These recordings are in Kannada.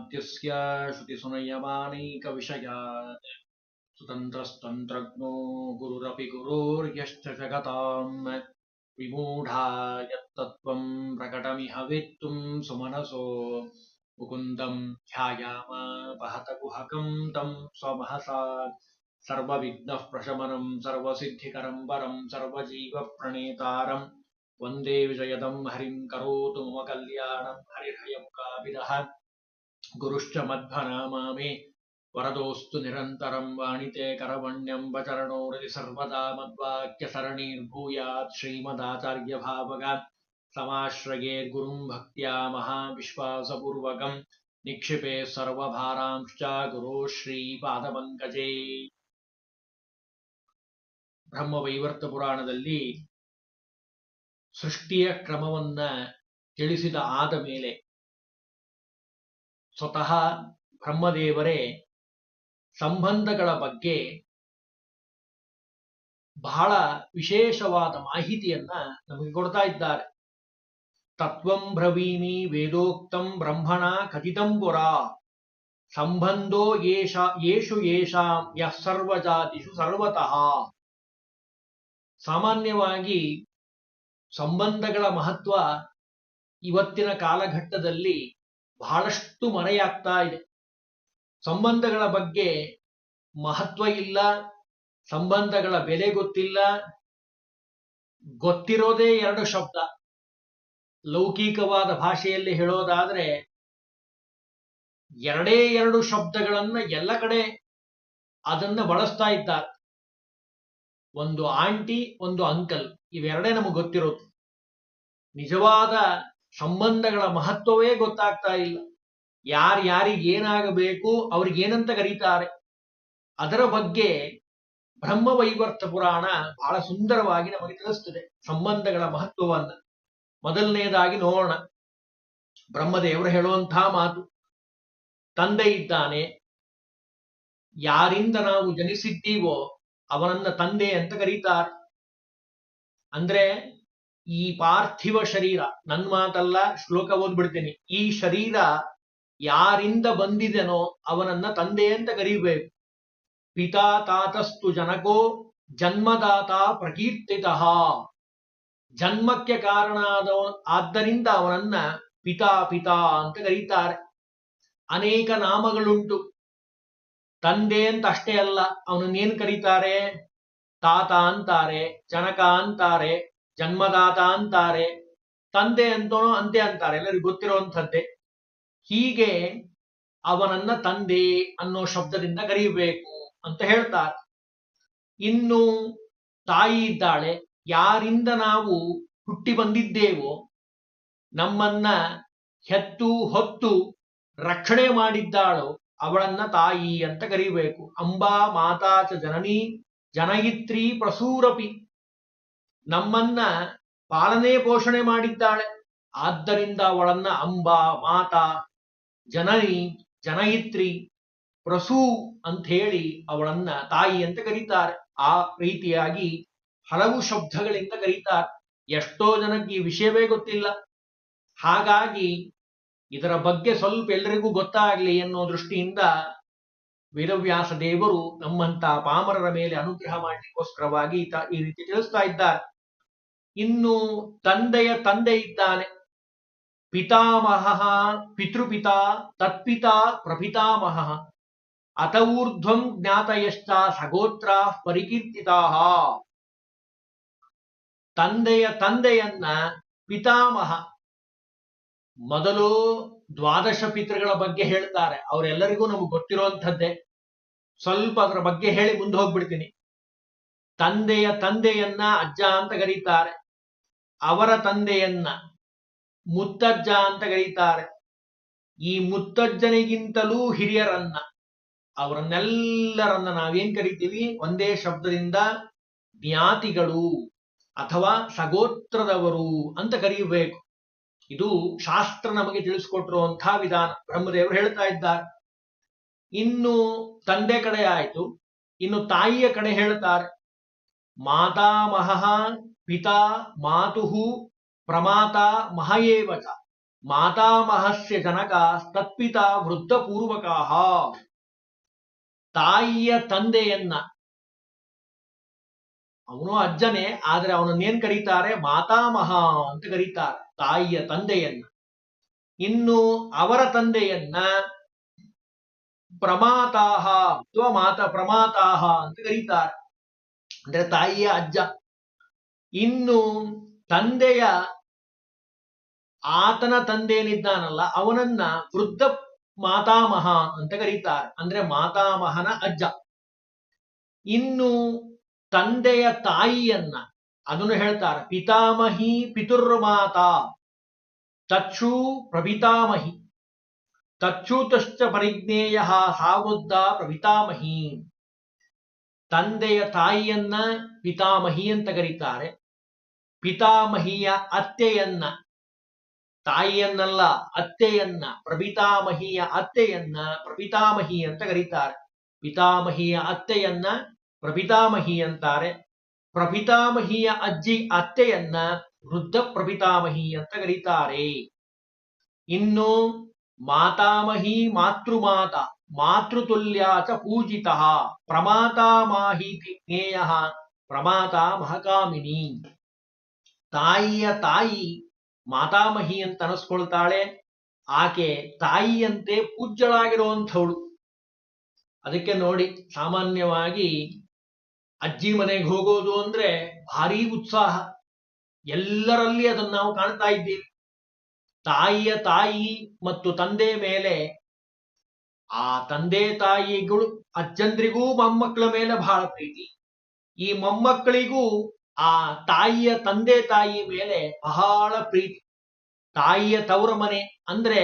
ಮಾತ್ಯಸ್ಯ ಶ್ರುತಿಸುನಯಮಾನೈಕವಿಷಯಾತ್ ಸುತಂತ್ರಸ್ತಂತ್ರಜ್ಞೋ ಗುರುರಪಿ ಗುರುರ್ಯಶ್ಚ ಜಗತಾಂ ವಿಮೂಢಾ ಯತ್ತತ್ವಂ ಪ್ರಕಟಮಿಹ ವೇತ್ತುಂ ಸುಮನಸೋ ಮುಕುಂದಂ ಧ್ಯಾಯಾಮ ಪಹತ ಕುಹಕಂ ತಂ ಸ್ವಮಹಸಾ ಸರ್ವವಿಘ್ನಃ ಪ್ರಶಮನಂ ಸರ್ವಸಿದ್ಧಿಕರಂ ವರಂ ಸರ್ವಜೀವಪ್ರಣೇತಾರಂ ವಂದೇ ವಿಜಯದಂ ಹರಿಂ ಕರೋತು ಮಮ ಕಲ್ಯಾಣಂ ಹರಿರ್ಹಯಮುಖಾಭಿದಃ ಗುರುಶ್ಚ ಮಧ್ವನಾಮಾಮಿ ವರದೋಸ್ತು ನಿರಂತರಂ ವಾಣಿತೆ ಕರವಣ್ಯಂ ವಚರಣೋರಲಿ ಸರ್ವದಾ ಮದ್ವಾಕ್ಯಸರಣೀರ್ಭೂಯಾತ್ ಶ್ರೀಮದಾಚಾರ್ಯಭಾವಗಾತ್ ಸಮಾಶ್ರಯೇರ್ಗುರುಂ ಭಕ್ತ್ಯಾ ಮಹಾವಿಶ್ವಾಸಪೂರ್ವಕಂ ನಿಕ್ಷಿಪೇ ಸರ್ವಭಾರಾಂಶ್ಚ ಗುರೋ ಶ್ರೀಪಾದಪಂಕಜೇ. ಬ್ರಹ್ಮವೈವರ್ತ ಪುರಾಣದಲ್ಲಿ ಸೃಷ್ಟಿಯ ಕ್ರಮವನ್ನ ತಿಳಿಸಿದ ಆದ ಮೇಲೆ ಸ್ವತಃ ಬ್ರಹ್ಮದೇವರೇ ಸಂಬಂಧಗಳ ಬಗ್ಗೆ ಬಹಳ ವಿಶೇಷವಾದ ಮಾಹಿತಿಯನ್ನ ನಮಗೆ ಕೊಡ್ತಾ ಇದ್ದಾರೆ. ತತ್ವಂ ಬ್ರವೀಮಿ ವೇದೋಕ್ತಂ ಬ್ರಹ್ಮಣ ಕಥಿತಂ ಪುರ ಸಂಬಂಧೋ ಯೇಷು ಯೇಷಾಂ ಯಃ ಸರ್ವಜಾತಿಷು ಸರ್ವತಃ. ಸಾಮಾನ್ಯವಾಗಿ ಸಂಬಂಧಗಳ ಮಹತ್ವ ಇವತ್ತಿನ ಕಾಲಘಟ್ಟದಲ್ಲಿ ಬಹಳಷ್ಟು ಮರೆಯಾಗ್ತಾ ಇದೆ. ಸಂಬಂಧಗಳ ಬಗ್ಗೆ ಮಹತ್ವ ಇಲ್ಲ, ಸಂಬಂಧಗಳ ಬೆಲೆ ಗೊತ್ತಿಲ್ಲ. ಗೊತ್ತಿರೋದೇ ಎರಡು ಶಬ್ದ. ಲೌಕಿಕವಾದ ಭಾಷೆಯಲ್ಲಿ ಹೇಳೋದಾದ್ರೆ ಎರಡೇ ಎರಡು ಶಬ್ದಗಳನ್ನ ಎಲ್ಲ ಕಡೆ ಅದನ್ನ ಬಳಸ್ತಾ ಇದ್ದಾರೆ. ಒಂದು ಆಂಟಿ, ಒಂದು ಅಂಕಲ್, ಇವೆರಡೇ ನಮಗೆ ಗೊತ್ತಿರೋದು. ನಿಜವಾದ ಸಂಬಂಧಗಳ ಮಹತ್ವವೇ ಗೊತ್ತಾಗ್ತಾ ಇಲ್ಲ. ಯಾರಿಗೇನಾಗಬೇಕು, ಅವ್ರಿಗೇನಂತ ಕರೀತಾರೆ, ಅದರ ಬಗ್ಗೆ ಬ್ರಹ್ಮವೈವರ್ತ ಪುರಾಣ ಬಹಳ ಸುಂದರವಾಗಿ ನಮಗೆ ತಿಳಿಸ್ತದೆ ಸಂಬಂಧಗಳ ಮಹತ್ವವನ್ನ. ಮೊದಲನೇದಾಗಿ ನೋಡೋಣ. ಬ್ರಹ್ಮದೇವರು ಹೇಳುವಂತಹ ಮಾತು, ತಂದೆ ಇದ್ದಾನೆ, ಯಾರಿಂದ ನಾವು ಜನಿಸಿದ್ದೀವೋ ಅವನನ್ನ ತಂದೆ ಅಂತ ಕರೀತಾರೆ. ಅಂದ್ರೆ ಈ ಪಾರ್ಥಿವ ಶರೀರ, ನನ್ನ ಮಾತಲ್ಲ, ಶ್ಲೋಕ ಓದ್ಬಿಡ್ತೀನಿ. ಈ ಶರೀರ ಯಾರಿಂದ ಬಂದಿದೆನೋ ಅವನನ್ನ ತಂದೆ ಅಂತ ಕರೀಬೇಕು. ಪಿತಾ ತಾತಸ್ತು ಜನಕೋ ಜನ್ಮದಾತ ಪ್ರಕೀರ್ತಿತಃ. ಜನ್ಮಕ್ಕೆ ಕಾರಣ ಆದ್ದರಿಂದ ಅವನನ್ನ ಪಿತಾ ಪಿತಾ ಅಂತ ಕರೀತಾರೆ. ಅನೇಕ ನಾಮಗಳುಂಟು. ತಂದೆ ಅಂತ ಅಷ್ಟೇ ಅಲ್ಲ, ಅವನನ್ನೇನ್ ಕರೀತಾರೆ? ತಾತ ಅಂತಾರೆ, ಜನಕ ಅಂತಾರೆ, ಜನ್ಮದಾತ ಅಂತಾರೆ, ತಂದೆ ಅಂತನೋ ಅಂತೆ ಅಂತಾರೆ, ಎಲ್ಲರಿಗೂ ಗೊತ್ತಿರುವಂಥದ್ದೇ. ಹೀಗೆ ಅವನನ್ನ ತಂದೆ ಅನ್ನೋ ಶಬ್ದದಿಂದ ಕರೀಬೇಕು ಅಂತ ಹೇಳ್ತಾರೆ. ಇನ್ನು ತಾಯಿ ಇದ್ದಾಳೆ, ಯಾರಿಂದ ನಾವು ಹುಟ್ಟಿ ಬಂದಿದ್ದೇವೋ, ನಮ್ಮನ್ನ ಹೆತ್ತು ಹೊತ್ತು ರಕ್ಷಣೆ ಮಾಡಿದ್ದಾಳೋ ಅವಳನ್ನ ತಾಯಿ ಅಂತ ಕರೀಬೇಕು. ಅಂಬಾ ಮಾತಾ ಚ ಜನನಿ ಜನಯಿತ್ರಿ ಪ್ರಸೂರಪಿ. ನಮ್ಮನ್ನ ಪಾಲನೆ ಪೋಷಣೆ ಮಾಡಿದ್ದಾಳೆ, ಆದ್ದರಿಂದ ಅವಳನ್ನ ಅಂಬಾ ಮಾತಾ ಜನನಿ ಜನಯಿತ್ರಿ ಪ್ರಸೂ ಅಂತ ಹೇಳಿ ಅವಳನ್ನ ತಾಯಿ ಅಂತ ಕರೀತಾರೆ. ಆ ರೀತಿಯಾಗಿ ಹಲವು ಶಬ್ದಗಳಿಂದ ಕರೀತಾರೆ. ಎಷ್ಟೋ ಜನಕ್ಕೆ ಈ ವಿಷಯವೇ ಗೊತ್ತಿಲ್ಲ. ಹಾಗಾಗಿ ಇದರ ಬಗ್ಗೆ ಸ್ವಲ್ಪ ಎಲ್ಲರಿಗೂ ಗೊತ್ತಾಗಲಿ ಎನ್ನುವ ದೃಷ್ಟಿಯಿಂದ ವೇದವ್ಯಾಸ ದೇವರು ನಮ್ಮಂತ ಪಾಮರರ ಮೇಲೆ ಅನುಗ್ರಹ ಮಾಡಲಿಕ್ಕೋಸ್ಕರವಾಗಿ ಈ ರೀತಿ ತಿಳಿಸ್ತಾ ಇದ್ದಾರೆ. ಇನ್ನು ತಂದೆಯ ತಂದೆ ಇದ್ದಾನೆ, ಪಿತಾಮಹ ಪಿತೃಪಿತಾ ತತ್ಪಿತಾ ಪ್ರಪಿತಾಮಹ ಅತ ಊರ್ಧ್ವಂ ಜ್ಞಾತಯಶ್ಚ ಸಗೋತ್ರ ಪರಿಕೀರ್ತಿತಾ. ತಂದೆಯ ತಂದೆಯನ್ನ ಪಿತಾಮಹ, ಮೊದಲು ದ್ವಾದಶ ಪಿತೃಗಳ ಬಗ್ಗೆ ಹೇಳ್ತಾರೆ. ಅವರೆಲ್ಲರಿಗೂ ನಮಗೆ ಗೊತ್ತಿರುವಂಥದ್ದೇ. ಸ್ವಲ್ಪ ಅದರ ಬಗ್ಗೆ ಹೇಳಿ ಮುಂದೆ ಹೋಗ್ಬಿಡ್ತೀನಿ. ತಂದೆಯ ತಂದೆಯನ್ನ ಅಜ್ಜ ಅಂತ ಕರೀತಾರೆ, ಅವರ ತಂದೆಯನ್ನ ಮುತ್ತಜ್ಜ ಅಂತ ಕರೀತಾರೆ. ಈ ಮುತ್ತಜ್ಜನಿಗಿಂತಲೂ ಹಿರಿಯರನ್ನ, ಅವರನ್ನೆಲ್ಲರನ್ನ ನಾವೇನ್ ಕರಿತೀವಿ? ಒಂದೇ ಶಬ್ದದಿಂದ ಜ್ಞಾತಿಗಳು ಅಥವಾ ಸಗೋತ್ರದವರು ಅಂತ ಕರೀಬೇಕು. ಇದು ಶಾಸ್ತ್ರ ನಮಗೆ ತಿಳಿಸ್ಕೊಟ್ಟಿರುವಂತಹ ವಿಧಾನ. ಬ್ರಹ್ಮದೇವರು ಹೇಳ್ತಾ ಇದ್ದಾರೆ. ಇನ್ನು ತಂದೆ ಕಡೆ ಆಯ್ತು, ಇನ್ನು ತಾಯಿಯ ಕಡೆ ಹೇಳ್ತಾರೆ. ಮಾತಾಮಹ ಪಿತಾ ಮಾತುಹು ಪ್ರಮಾತ ಮಹಯೇವಚ. ಮಾತಾಮಹಸ್ಯ ಜನಕ ತತ್ಪಿತ ವೃದ್ಧಪೂರ್ವಕಾಹ. ತಾಯಿಯ ತಂದೆಯನ್ನ, ಅವನು ಅಜ್ಜನೇ, ಆದ್ರೆ ಅವನನ್ನೇನ್ ಕರೀತಾರೆ? ಮಾತಾಮಹ ಅಂತ ಕರೀತಾರೆ, ತಾಯಿಯ ತಂದೆಯನ್ನ. ಇನ್ನು ಅವರ ತಂದೆಯನ್ನ ಪ್ರಮಾತಾಹ ಅಥವಾ ಪ್ರಮಾತಾಹ ಅಂತ ಕರೀತಾರೆ, ಅಂದ್ರೆ ತಾಯಿಯ ಅಜ್ಜ. ಇನ್ನು ತಂದೆಯ, ಆತನ ತಂದೆ ಏನಿದ್ದಾನಲ್ಲ ಅವನನ್ನ ವೃದ್ಧ ಮಾತಾಮಹ ಅಂತ ಕರೀತಾರೆ, ಅಂದ್ರೆ ಮಾತಾಮಹನ ಅಜ್ಜ. ಇನ್ನು ತಂದೆಯ ತಾಯಿಯನ್ನ, ಅದನ್ನು ಹೇಳ್ತಾರೆ ಪಿತಾಮಹಿ ಪಿತುರ್ಮಾತಾ ತಚ್ಚು ಪ್ರಪಿತಾಮಹಿ ತಚ್ಚೂತಶ್ಚ ಪರಿಜ್ಞೇಯ ಸಾವೃದ್ಧ ಪ್ರಪಿತಾಮಹಿ. ತಂದೆಯ ತಾಯಿಯನ್ನ ಪಿತಾಮಹಿ ಅಂತ ಕರೀತಾರೆ, ಪಿತಾಮಹಿಯ ಅತ್ತೆಯನ್ನ, ತಾಯಿಯನ್ನಲ್ಲ ಅತ್ತೆಯನ್ನ, ಪ್ರಪಿತಾಮಹಿಯ ಅತ್ತೆಯನ್ನ ಪ್ರಪಿತಾಮಹಿ ಅಂತ ಕರೀತಾರೆ. ಪಿತಾಮಹಿಯ ಅತ್ತೆಯನ್ನ ಪ್ರಪಿತಾಮಹಿ ಅಂತಾರೆ. ಪ್ರಪಿತಾಮಹಿಯ ಅಜ್ಜಿ ಅತ್ತೆಯನ್ನ ವೃದ್ಧ ಪ್ರಪಿತಾಮಹಿ ಅಂತ ಕರೀತಾರೆ. ಇನ್ನು ಮಾತಾಮಹಿ ಮಾತೃಮಾತ ಮಾತೃತುಲ್ಯ ಚ ಪೂಜಿತ ಪ್ರಮಾತಾ ಮಾಹೀತಿ ಜ್ಞೇಯ ಪ್ರಮಾತಾ ಮಹಕಾಮಿನಿ. ತಾಯಿಯ ತಾಯಿ ಮಾತಾಮಹಿ ಅಂತ ಅನಿಸ್ಕೊಳ್ತಾಳೆ, ಆಕೆ ತಾಯಿಯಂತೆ ಪೂಜ್ಯಳಾಗಿರುವಂಥವಳು. ಅದಕ್ಕೆ ನೋಡಿ, ಸಾಮಾನ್ಯವಾಗಿ ಅಜ್ಜಿ ಮನೆಗೆ ಹೋಗೋದು ಅಂದ್ರೆ ಭಾರೀ ಉತ್ಸಾಹ, ಎಲ್ಲರಲ್ಲಿ ಅದನ್ನು ನಾವು ಕಾಣ್ತಾ ಇದ್ದೀವಿ. ತಾಯಿಯ ತಾಯಿ ಮತ್ತು ತಂದೆ ಮೇಲೆ, ಆ ತಂದೆ ತಾಯಿಗಳು ಅಜ್ಜಂದ್ರಿಗೂ ಮೊಮ್ಮಕ್ಕಳ ಮೇಲೆ ಬಹಳ ಪ್ರೀತಿ, ಈ ಮೊಮ್ಮಕ್ಕಳಿಗೂ ಆ ತಾಯಿಯ ತಂದೆ ತಾಯಿ ಮೇಲೆ ಬಹಳ ಪ್ರೀತಿ. ತಾಯಿಯ ತವರ ಮನೆ ಅಂದ್ರೆ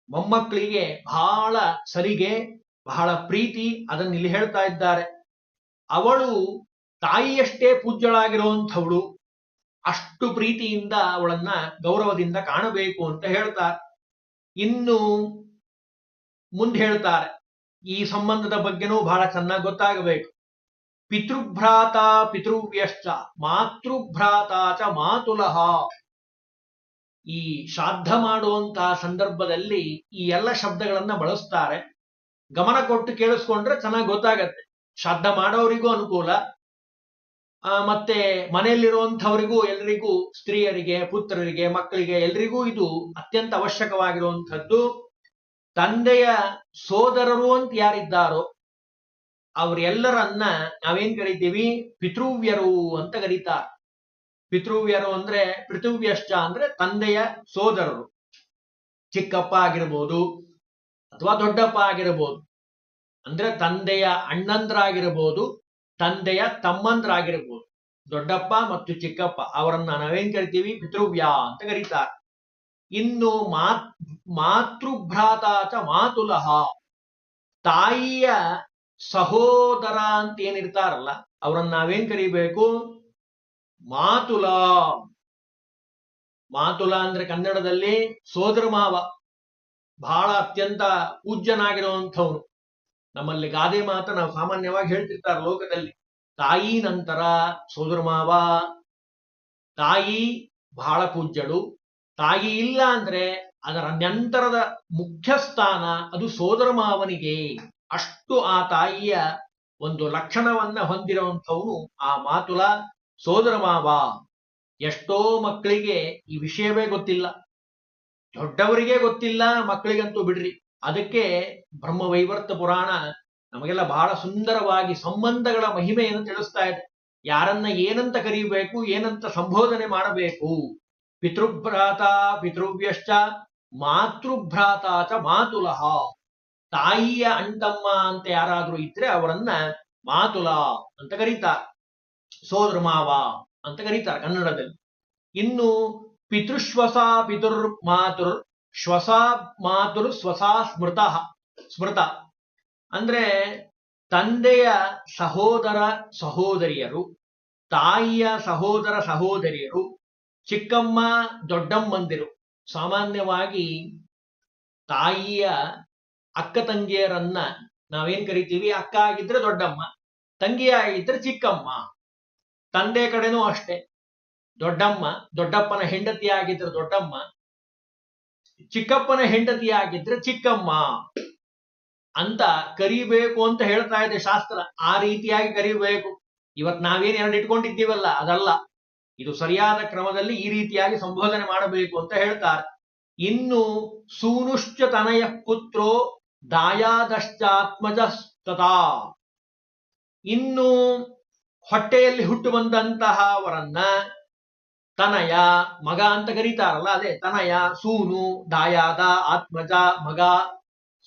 ಮೊಮ್ಮಕ್ಕಳಿಗೆ ಬಹಳ ಸರಿಗೆ, ಬಹಳ ಪ್ರೀತಿ. ಅದನ್ನು ಇಲ್ಲಿ ಹೇಳ್ತಾ ಇದ್ದಾರೆ. ಅವಳು ತಾಯಿಯಷ್ಟೇ ಪೂಜ್ಯಳಾಗಿರುವಂಥವಳು, ಅಷ್ಟು ಪ್ರೀತಿಯಿಂದ ಅವಳನ್ನ ಗೌರವದಿಂದ ಕಾಣಬೇಕು ಅಂತ ಹೇಳ್ತಾರೆ. ಇನ್ನು ಮುಂದೆ ಹೇಳ್ತಾರೆ, ಈ ಸಂಬಂಧದ ಬಗ್ಗೆನೂ ಬಹಳ ಚೆನ್ನಾಗಿ ಗೊತ್ತಾಗಬೇಕು. ಪಿತೃಭ್ರಾತ ಪಿತೃವ್ಯಶ್ಚ ಮಾತೃಭ್ರಾತ ಚ ಮಾತುಲಃ. ಈ ಶ್ರಾದ್ದ ಮಾಡುವಂತಹ ಸಂದರ್ಭದಲ್ಲಿ ಈ ಎಲ್ಲ ಶಬ್ದಗಳನ್ನ ಬಳಸ್ತಾರೆ. ಗಮನ ಕೊಟ್ಟು ಕೇಳಿಸ್ಕೊಂಡ್ರೆ ಚೆನ್ನಾಗಿ ಗೊತ್ತಾಗತ್ತೆ. ಶ್ರಾದ್ದ ಮಾಡೋರಿಗೂ ಅನುಕೂಲ, ಮತ್ತೆ ಮನೆಯಲ್ಲಿರುವಂಥವರಿಗೂ, ಎಲ್ರಿಗೂ, ಸ್ತ್ರೀಯರಿಗೆ, ಪುತ್ರರಿಗೆ, ಮಕ್ಕಳಿಗೆ, ಎಲ್ರಿಗೂ ಇದು ಅತ್ಯಂತ ಅವಶ್ಯಕವಾಗಿರುವಂಥದ್ದು. ತಂದೆಯ ಸೋದರರು ಅಂತ ಯಾರಿದ್ದಾರೋ ಅವರೆಲ್ಲರನ್ನ ನಾವೇನ್ ಕರಿತೀವಿ? ಪಿತೃವ್ಯರು ಅಂತ ಕರೀತಾರೆ. ಪಿತೃವ್ಯರು ಅಂದ್ರೆ ಪೃಥುವ್ಯಶ್ಚ ಅಂದ್ರೆ ತಂದೆಯ ಸೋದರರು, ಚಿಕ್ಕಪ್ಪ ಆಗಿರ್ಬೋದು ಅಥವಾ ದೊಡ್ಡಪ್ಪ ಆಗಿರ್ಬೋದು, ಅಂದ್ರೆ ತಂದೆಯ ಅಣ್ಣಂದ್ರಾಗಿರ್ಬೋದು, ತಂದೆಯ ತಮ್ಮಂದ್ರಾಗಿರ್ಬೋದು. ದೊಡ್ಡಪ್ಪ ಮತ್ತು ಚಿಕ್ಕಪ್ಪ ಅವರನ್ನ ನಾವೇನ್ ಕರಿತೀವಿ? ಪಿತೃವ್ಯ ಅಂತ ಕರೀತಾರೆ. ಇನ್ನು ಮಾತೃಭ್ರಾತ ಚ ಮಾತುಲಃ. ತಾಯಿಯ ಸಹೋದರ ಅಂತ ಏನಿರ್ತಾರಲ್ಲ ಅವರನ್ನ ನಾವೇನ್ ಕರಿಬೇಕು? ಮಾತುಲ. ಮಾತುಲ ಅಂದ್ರೆ ಕನ್ನಡದಲ್ಲಿ ಸೋದರ ಮಾವ, ಬಹಳ ಅತ್ಯಂತ ಪೂಜ್ಯನಾಗಿರುವಂಥವನು. ನಮ್ಮಲ್ಲಿ ಗಾದೆ ಮಾತು ನಾವು ಸಾಮಾನ್ಯವಾಗಿ ಹೇಳ್ತಿರ್ತಾರೆ ಲೋಕದಲ್ಲಿ, ತಾಯಿ ನಂತರ ಸೋದರ ಮಾವ. ತಾಯಿ ಬಹಳ ಪೂಜ್ಯಳು, ತಾಯಿ ಇಲ್ಲ ಅಂದ್ರೆ ಅದರ ನಂತರದ ಮುಖ್ಯ ಸ್ಥಾನ ಅದು ಸೋದರ ಮಾವನಿಗೆ. ಅಷ್ಟು ಆ ತಾಯಿಯ ಒಂದು ಲಕ್ಷಣವನ್ನ ಹೊಂದಿರುವಂಥವನು ಆ ಮಾತುಲ, ಸೋದರ ಮಾವ. ಎಷ್ಟೋ ಮಕ್ಕಳಿಗೆ ಈ ವಿಷಯವೇ ಗೊತ್ತಿಲ್ಲ, ದೊಡ್ಡವರಿಗೆ ಗೊತ್ತಿಲ್ಲ, ಮಕ್ಕಳಿಗಂತೂ ಬಿಡ್ರಿ. ಅದಕ್ಕೆ ಬ್ರಹ್ಮವೈವರ್ತ ಪುರಾಣ ನಮಗೆಲ್ಲ ಬಹಳ ಸುಂದರವಾಗಿ ಸಂಬಂಧಗಳ ಮಹಿಮೆಯನ್ನು ತಿಳಿಸ್ತಾ ಇದೆ. ಯಾರನ್ನ ಏನಂತ ಕರೀಬೇಕು, ಏನಂತ ಸಂಬೋಧನೆ ಮಾಡಬೇಕು. ಪಿತೃಭ್ರಾತ ಪಿತೃವ್ಯಶ್ಚ ಮಾತೃಭ್ರಾತ ಚ ಮಾತುಲಃ. ತಾಯಿಯ ಅಣ್ತಮ್ಮ ಅಂತ ಯಾರಾದ್ರೂ ಇದ್ರೆ ಅವರನ್ನ ಮಾತುಲ ಅಂತ ಕರೀತಾರೆ, ಸೋದರ ಮಾವ ಅಂತ ಕರೀತಾರೆ ಕನ್ನಡದಲ್ಲಿ. ಇನ್ನು ಪಿತೃಶ್ವಸ ಪಿತುರ್ ಮಾತುರ್ ಶ್ವಸ ಮಾತುರ್ ಸ್ವಸ ಸ್ಮೃತ ಅಂದ್ರೆ ತಂದೆಯ ಸಹೋದರ ಸಹೋದರಿಯರು, ತಾಯಿಯ ಸಹೋದರ ಸಹೋದರಿಯರು, ಚಿಕ್ಕಮ್ಮ ದೊಡ್ಡಮ್ಮಂದಿರು. ಸಾಮಾನ್ಯವಾಗಿ ತಾಯಿಯ ಅಕ್ಕ ತಂಗಿಯರನ್ನ ನಾವೇನ್ ಕರಿತೀವಿ? ಅಕ್ಕ ಆಗಿದ್ರೆ ದೊಡ್ಡಮ್ಮ, ತಂಗಿ ಆಗಿದ್ರೆ ಚಿಕ್ಕಮ್ಮ. ತಂದೆ ಕಡೆನೂ ಅಷ್ಟೇ, ದೊಡ್ಡಮ್ಮ, ದೊಡ್ಡಪ್ಪನ ಹೆಂಡತಿ ಆಗಿದ್ರೆ ದೊಡ್ಡಮ್ಮ, ಚಿಕ್ಕಪ್ಪನ ಹೆಂಡತಿ ಆಗಿದ್ರೆ ಚಿಕ್ಕಮ್ಮ ಅಂತ ಕರಿಬೇಕು ಅಂತ ಹೇಳ್ತಾ ಇದೆ ಶಾಸ್ತ್ರ. ಆ ರೀತಿಯಾಗಿ ಕರಿಬೇಕು. ಇವತ್ ನಾವೇನ್ ಎರಡು ಇಟ್ಕೊಂಡಿದ್ದೀವಲ್ಲ ಅದಲ್ಲ, ಇದು ಸರಿಯಾದ ಕ್ರಮದಲ್ಲಿ ಈ ರೀತಿಯಾಗಿ ಸಂಬೋಧನೆ ಮಾಡಬೇಕು ಅಂತ ಹೇಳ್ತಾರೆ. ಇನ್ನು ಸೂನುಶ್ಚ ತನಯ ಪುತ್ರೋ ದಾಯಾದಶ್ಚಾತ್ಮಜ ತಥಾ, ಇನ್ನು ಹೊಟ್ಟೆಯಲ್ಲಿ ಹುಟ್ಟು ಬಂದಂತಹವರನ್ನ ತನಯ ಮಗ ಅಂತ ಕರೀತಾರಲ್ಲ, ಅದೇ ತನಯ, ಸೂನು, ದಾಯಾದ, ಆತ್ಮಜ, ಮಗ,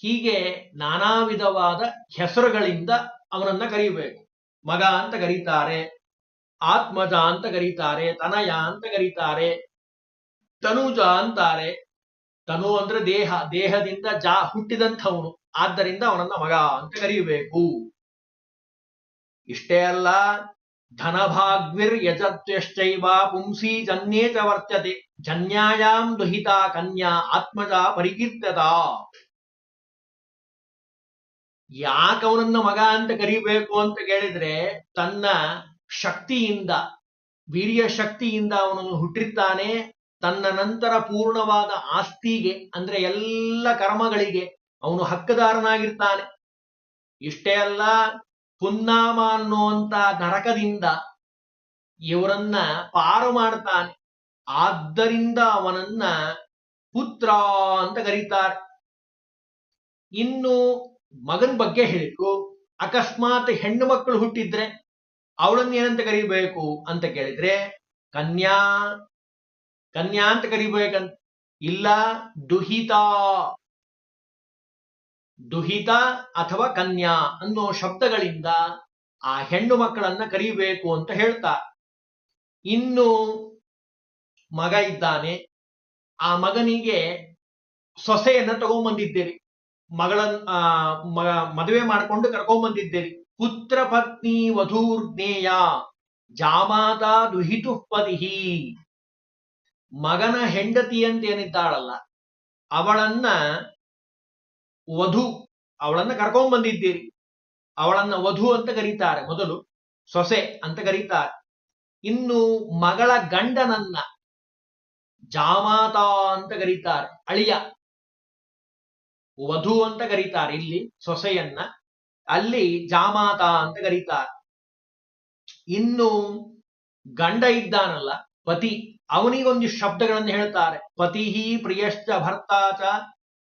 ಹೀಗೆ ನಾನಾ ವಿಧವಾದ ಹೆಸರುಗಳಿಂದ ಅವನನ್ನ ಕರೀಬೇಕು. ಮಗ ಅಂತ ಕರೀತಾರೆ, ಆತ್ಮಜ ಅಂತ ಕರೀತಾರೆ, ತನಯ ಅಂತ ಕರೀತಾರೆ, ತನುಜ ಅಂತಾರೆ. ತನು ಅಂದ್ರೆ ದೇಹ, ದೇಹದಿಂದ ಹುಟ್ಟಿದಂಥವನು, ಆದ್ದರಿಂದ ಅವನನ್ನ ಮಗ ಅಂತ ಕರೀಬೇಕು. ಇಷ್ಟೇ ಅಲ್ಲ, ಧನಭಾಗ್ವಿರ್ ಯಜತ್ಯಶ್ಚೈವ ಪುಂಸಿ ಜನ್ಯೇ ಚ ವರ್ತತೆ, ಜನ್ಯಾಯಾಂ ದುಹಿತಾ ಕನ್ಯಾ ಆತ್ಮಜ ಪರಿಕೀರ್ತ್ಯತ. ಯಾಕೆ ಅವನನ್ನ ಮಗ ಅಂತ ಕರಿಬೇಕು ಅಂತ ಕೇಳಿದ್ರೆ, ತನ್ನ ಶಕ್ತಿಯಿಂದ, ವೀರ್ಯ ಶಕ್ತಿಯಿಂದ ಅವನನ್ನು ಹುಟ್ಟಿರ್ತಾನೆ. ತನ್ನ ನಂತರ ಪೂರ್ಣವಾದ ಆಸ್ತಿಗೆ ಅಂದ್ರೆ ಎಲ್ಲ ಕರ್ಮಗಳಿಗೆ ಅವನು ಹಕ್ಕದಾರನಾಗಿರ್ತಾನೆ. ಇಷ್ಟೇ ಅಲ್ಲ, ಪುನ್ನಾಮ ಅನ್ನುವಂತ ನರಕದಿಂದ ಇವರನ್ನ ಪಾರು ಮಾಡ್ತಾನೆ. ಆದ್ದರಿಂದ ಅವನನ್ನ ಪುತ್ರ ಅಂತ ಕರೀತಾರೆ. ಇನ್ನು ಮಗನ ಬಗ್ಗೆ ಹೇಳಿದ್ರು. ಅಕಸ್ಮಾತ್ ಹೆಣ್ಣು ಮಕ್ಕಳು ಹುಟ್ಟಿದ್ರೆ ಅವಳನ್ನ ಏನಂತ ಕರಿಬೇಕು ಅಂತ ಕೇಳಿದ್ರೆ, ಕನ್ಯಾ ಕನ್ಯಾ ಅಂತ ಕರಿಬೇಕಂತ. ಇಲ್ಲ, ದುಹಿತ, ದುಹಿತ ಅಥವಾ ಕನ್ಯಾ ಅನ್ನೋ ಶಬ್ದಗಳಿಂದ ಆ ಹೆಣ್ಣು ಮಕ್ಕಳನ್ನ ಕರಿಬೇಕು ಅಂತ ಹೇಳ್ತಾರೆ. ಇನ್ನು ಮಗ ಇದ್ದಾನೆ, ಆ ಮಗನಿಗೆ ಸೊಸೆಯನ್ನ ತಗೊಂಡ್ಬಂದಿದ್ದೀರಿ, ಮದುವೆ ಮಾಡಿಕೊಂಡು ಕರ್ಕೊಂಡ್ಬಂದಿದ್ದೀರಿ. ಪುತ್ರ ಪತ್ನಿ ವಧೂರ್ಜ್ಞೇಯ ಜಾಮಾತ ದುಹಿತು ಪತಿಹಿ, ಮಗನ ಹೆಂಡತಿ ಅಂತ ಏನಿದ್ದಾಳಲ್ಲ ಅವಳನ್ನ ವಧು, ಅವಳನ್ನ ಕರ್ಕೊಂಡ್ಬಂದಿದ್ದೀರಿ, ಅವಳನ್ನ ವಧು ಅಂತ ಕರೀತಾರೆ. ಮೊದಲು ಸೊಸೆ ಅಂತ ಕರೀತಾರೆ. ಇನ್ನು ಮಗಳ ಗಂಡನನ್ನ ಜಾಮಾತ ಅಂತ ಕರೀತಾರೆ, ಅಳಿಯ. ವಧು ಅಂತ ಕರೀತಾರೆ ಇಲ್ಲಿ ಸೊಸೆಯನ್ನ, ಅಲ್ಲಿ ಜಾಮಾತ ಅಂತ ಕರೀತಾರೆ. ಇನ್ನು ಗಂಡ ಇದ್ದಾನಲ್ಲ ಪತಿ, ಅವನಿಗೊಂದಿಷ್ಟು ಶಬ್ದಗಳನ್ನು ಹೇಳ್ತಾರೆ. ಪತಿಹಿ ಪ್ರಿಯಶ್ಚ ಭರ್ತಾಚ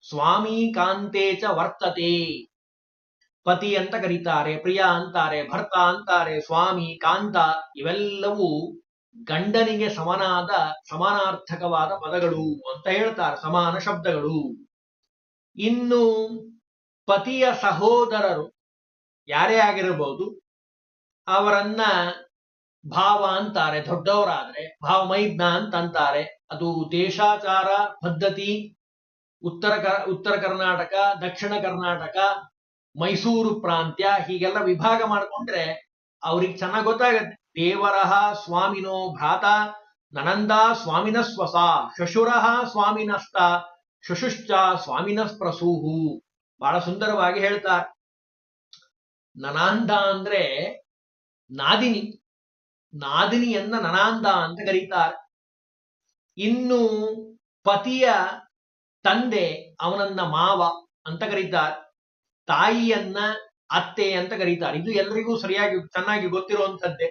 ಸ್ವಾಮಿ ಕಾಂತೆ ಚ ವರ್ತತೆ. ಪತಿ ಅಂತ ಕರೀತಾರೆ, ಪ್ರಿಯ ಅಂತಾರೆ, ಭರ್ತ ಅಂತಾರೆ, ಸ್ವಾಮಿ, ಕಾಂತ, ಇವೆಲ್ಲವೂ ಗಂಡನಿಗೆ ಸಮಾನಾರ್ಥಕವಾದ ಪದಗಳು ಅಂತ ಹೇಳ್ತಾರೆ, ಸಮಾನ ಶಬ್ದಗಳು. ಇನ್ನು ಪತಿಯ ಸಹೋದರರು ಯಾರೇ ಆಗಿರಬಹುದು, ಅವರನ್ನ ಭಾವ ಅಂತಾರೆ, ದೊಡ್ಡವರಾದ್ರೆ ಭಾವ ಮೈದ್ನ ಅಂತ ಅಂತಾರೆ. ಅದು ದೇಶಾಚಾರ ಪದ್ಧತಿ. ಉತ್ತರ ಕರ್ನಾಟಕ, ದಕ್ಷಿಣ ಕರ್ನಾಟಕ, ಮೈಸೂರು ಪ್ರಾಂತ್ಯ, ಹೀಗೆಲ್ಲ ವಿಭಾಗ ಮಾಡಿಕೊಂಡ್ರೆ ಅವ್ರಿಗೆ ಚೆನ್ನಾಗಿ ಗೊತ್ತಾಗತ್ತೆ. ದೇವರಹ ಸ್ವಾಮಿನೋ ಭ್ರಾತ, ನನಂದ ಸ್ವಾಮಿನ ಸ್ವಸ, ಶಶುರಹ ಸ್ವಾಮಿನಸ್ತ, ಶಶುಶ್ಚ ಸ್ವಾಮಿನ ಪ್ರಸೂಹು. ಬಹಳ ಸುಂದರವಾಗಿ ಹೇಳ್ತಾರೆ. ನನಾಂದ ಅಂದ್ರೆ ನಾದಿನಿ, ನಾದಿನಿಯನ್ನ ನನಾಂದ ಅಂತ ಕರೀತಾರೆ. ಇನ್ನು ಪತಿಯ ತಂದೆ ಅವನನ್ನ ಮಾವ ಅಂತ ಕರೀತಾರೆ, ತಾಯಿಯನ್ನ ಅತ್ತೆ ಅಂತ ಕರೀತಾರೆ. ಇದು ಎಲ್ರಿಗೂ ಸರಿಯಾಗಿ ಚೆನ್ನಾಗಿ ಗೊತ್ತಿರುವಂಥದ್ದೇ.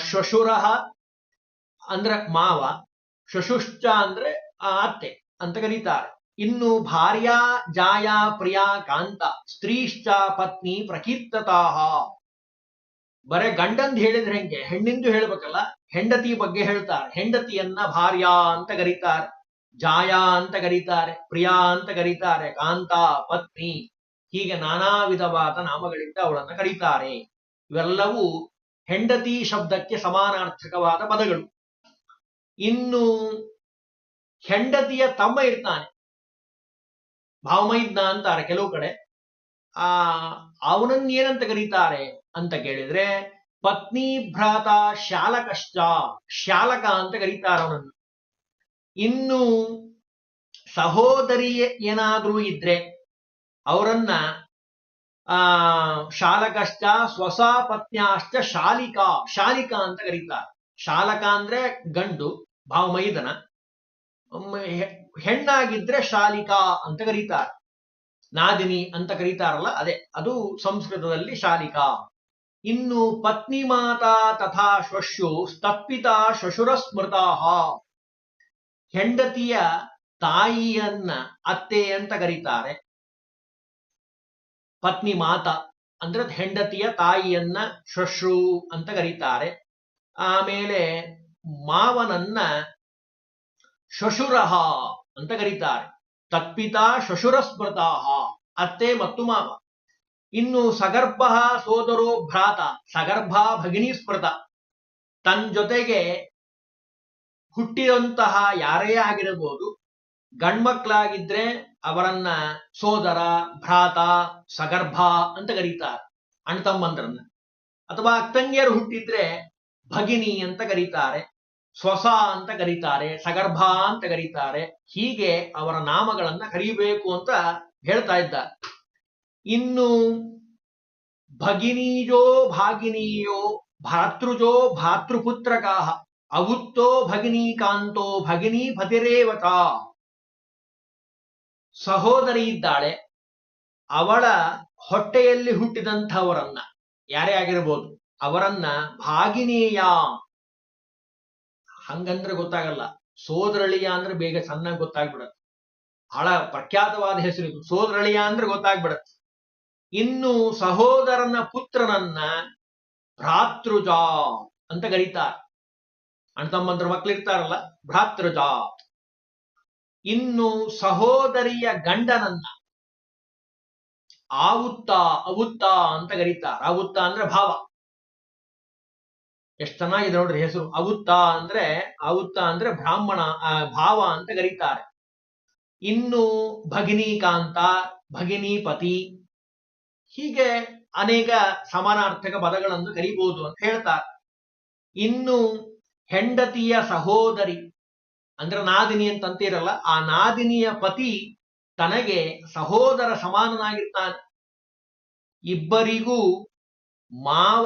ಶ್ವಶುರಃ ಅಂದ್ರೆ ಮಾವ, ಶಶುಶ್ಚ ಅಂದ್ರೆ ಅತ್ತೆ ಅಂತ ಕರೀತಾರೆ. ಇನ್ನು ಭಾರ್ಯ ಜಾಯ ಪ್ರಿಯ ಕಾಂತ ಸ್ತ್ರೀಶ್ಚ ಪತ್ನಿ ಪ್ರಕೀರ್ತತಾಹ. ಬರೇ ಗಂಡಂದ್ ಹೇಳಿದ್ರೆ ಹೆಂಗೆ, ಹೆಣ್ಣಿಂದು ಹೇಳ್ಬೇಕಲ್ಲ. ಹೆಂಡತಿ ಬಗ್ಗೆ ಹೇಳ್ತಾರೆ. ಹೆಂಡತಿಯನ್ನ ಭಾರ್ಯ ಅಂತ ಕರೀತಾರೆ, ಜಾಯ ಅಂತ ಕರೀತಾರೆ, ಪ್ರಿಯ ಅಂತ ಕರೀತಾರೆ, ಕಾಂತ, ಪತ್ನಿ, ಹೀಗೆ ನಾನಾ ವಿಧವಾದ ನಾಮಗಳಿಂದ ಅವಳನ್ನ ಕರೀತಾರೆ. ಇವೆಲ್ಲವೂ ಹೆಂಡತಿ ಶಬ್ದಕ್ಕೆ ಸಮಾನಾರ್ಥಕವಾದ ಪದಗಳು. ಇನ್ನು ಹೆಂಡತಿಯ ತಮ್ಮ ಇರ್ತಾನೆ, ಭಾವಮೈದ್ನ ಅಂತಾರೆ ಕೆಲವು ಕಡೆ. ಅವನನ್ನ ಏನಂತ ಕರೀತಾರೆ ಅಂತ ಕೇಳಿದ್ರೆ, ಪತ್ನಿ ಭ್ರಾತ ಶಾಲಕಶ್ಚ, ಶಾಲಕ ಅಂತ ಕರೀತಾರೆ ಅವನನ್ನು. ಇನ್ನು ಸಹೋದರಿ ಏನಾದ್ರೂ ಇದ್ರೆ ಅವರನ್ನ ಶಾಲಕಶ್ಚ ಸ್ವಸ ಪತ್ನ್ಯಾಶ್ಚ ಶಾಲಿಕಾ, ಶಾಲಿಕಾ ಅಂತ ಕರೀತಾರೆ. ಶಾಲಕ ಅಂದ್ರೆ ಗಂಡು ಭಾವಮೈದನ, ಹೆಣ್ಣಾಗಿದ್ರೆ ಶಾಲಿಕಾ ಅಂತ ಕರೀತಾರೆ. ನಾದಿನಿ ಅಂತ ಕರೀತಾರಲ್ಲ ಅದೇ, ಅದು ಸಂಸ್ಕೃತದಲ್ಲಿ ಶಾಲಿಕಾ. ಇನ್ನು ಪತ್ನಿ ಮಾತಾ ತಥಾ ಶ್ವಶ್ಯು ಸ್ತತ್ಪಿತಾ ಶ್ವಶುರ ಸ್ಮೃತಾ. ಹೆಂಡತಿಯ ತಾಯಿಯನ್ನ ಅತ್ತೆ ಅಂತ ಕರೀತಾರೆ. ಪತ್ನಿ ಮಾತಾ ಅಂದ್ರೆ ಹೆಂಡತಿಯ ತಾಯಿಯನ್ನ ಶ್ವಶ್ರು ಅಂತ ಕರೀತಾರೆ. ಆಮೇಲೆ ಮಾವನನ್ನ ಶ್ವಶುರಃ ಅಂತ ಕರೀತಾರೆ. ತತ್ಪಿತಾ ಶ್ವಶುರ ಸ್ಮೃತಾ, ಅತ್ತೆ ಮತ್ತು ಮಾವ. ಇನ್ನು ಸಗರ್ಭ ಸೋದರೋ ಭ್ರಾತ, ಸಗರ್ಭ ಭಗಿನಿ ಸ್ಮೃತ. ತನ್ನ ಜೊತೆಗೆ ಹುಟ್ಟಿದಂತಹ ಯಾರೇ ಆಗಿರಬಹುದು, ಗಂಡ್ಮಕ್ಳಾಗಿದ್ರೆ ಅವರನ್ನ ಸೋದರ, ಭ್ರಾತ, ಸಗರ್ಭ ಅಂತ ಕರೀತಾರೆ, ಅಣ್ತಮ್ಮಂದ್ರನ್ನ. ಅಥವಾ ಅಕ್ಕಂಗಿಯರು ಹುಟ್ಟಿದ್ರೆ ಭಗಿನಿ ಅಂತ ಕರೀತಾರೆ, ಸ್ವಸ ಅಂತ ಕರೀತಾರೆ, ಸಗರ್ಭ ಅಂತ ಕರೀತಾರೆ. ಹೀಗೆ ಅವರ ನಾಮಗಳನ್ನ ಕರೀಬೇಕು ಅಂತ ಹೇಳ್ತಾ ಇದ್ದಾರೆ. ಇನ್ನು ಭಗಿನೀಜೋ ಭಾಗಿನೀಯೋ ಭಾತೃಜೋ ಭಾತೃಪುತ್ರಕಾಹ ಅವುತ್ತೋ ಭಗಿನೀಕಾಂತೋ ಭಗಿನಿ ಪತಿರೇವತ. ಸಹೋದರಿ ಇದ್ದಾಳೆ, ಅವಳ ಹೊಟ್ಟೆಯಲ್ಲಿ ಹುಟ್ಟಿದಂಥವರನ್ನ ಯಾರೇ ಆಗಿರಬಹುದು ಅವರನ್ನ ಭಾಗಿನೀಯ. ಹಂಗಂದ್ರೆ ಗೊತ್ತಾಗಲ್ಲ, ಸೋದರಳಿಯ ಅಂದ್ರೆ ಬೇಗ ಚೆನ್ನಾಗಿ ಗೊತ್ತಾಗ್ಬಿಡತ್ತೆ. ಬಹಳ ಪ್ರಖ್ಯಾತವಾದ ಹೆಸರು ಇದು, ಸೋದರಳಿಯ ಅಂದ್ರೆ ಗೊತ್ತಾಗ್ಬಿಡತ್ತೆ. ಇನ್ನು ಸಹೋದರನ ಪುತ್ರನನ್ನ ಭ್ರಾತೃಜ ಅಂತ ಕರೀತಾರೆ. ಅಣ್ತಮ್ಮಂದ್ರ ಮಕ್ಳಿರ್ತಾರಲ್ಲ, ಭ್ರಾತೃಜ. ಇನ್ನು ಸಹೋದರಿಯ ಗಂಡನನ್ನ ಆವುತ್ತ ಅವುತ್ತ ಅಂತ ಕರೀತಾರೆ. ಆವುತ್ತ ಅಂದ್ರೆ ಭಾವ. ಎಷ್ಟು ಚೆನ್ನಾಗಿದೆ ನೋಡ್ರಿ ಹೆಸರು. ಆವುತ್ತ ಅಂದ್ರೆ ಬ್ರಾಹ್ಮಣ, ಭಾವ ಅಂತ ಕರೀತಾರೆ. ಇನ್ನು ಭಗಿನೀಕಾಂತ, ಭಗಿನೀಪತಿ, ಹೀಗೆ ಅನೇಕ ಸಮಾನಾರ್ಥಕ ಪದಗಳನ್ನು ಕರೀಬಹುದು ಅಂತ ಹೇಳ್ತಾರೆ. ಇನ್ನು ಹೆಂಡತಿಯ ಸಹೋದರಿ ಅಂದ್ರೆ ನಾದಿನಿ ಅಂತಂತೀರಲ್ಲ, ಆ ನಾದಿನಿಯ ಪತಿ ತನಗೆ ಸಹೋದರ ಸಮಾನನಾಗಿರ್ತಾನೆ. ಇಬ್ಬರಿಗೂ ಮಾವ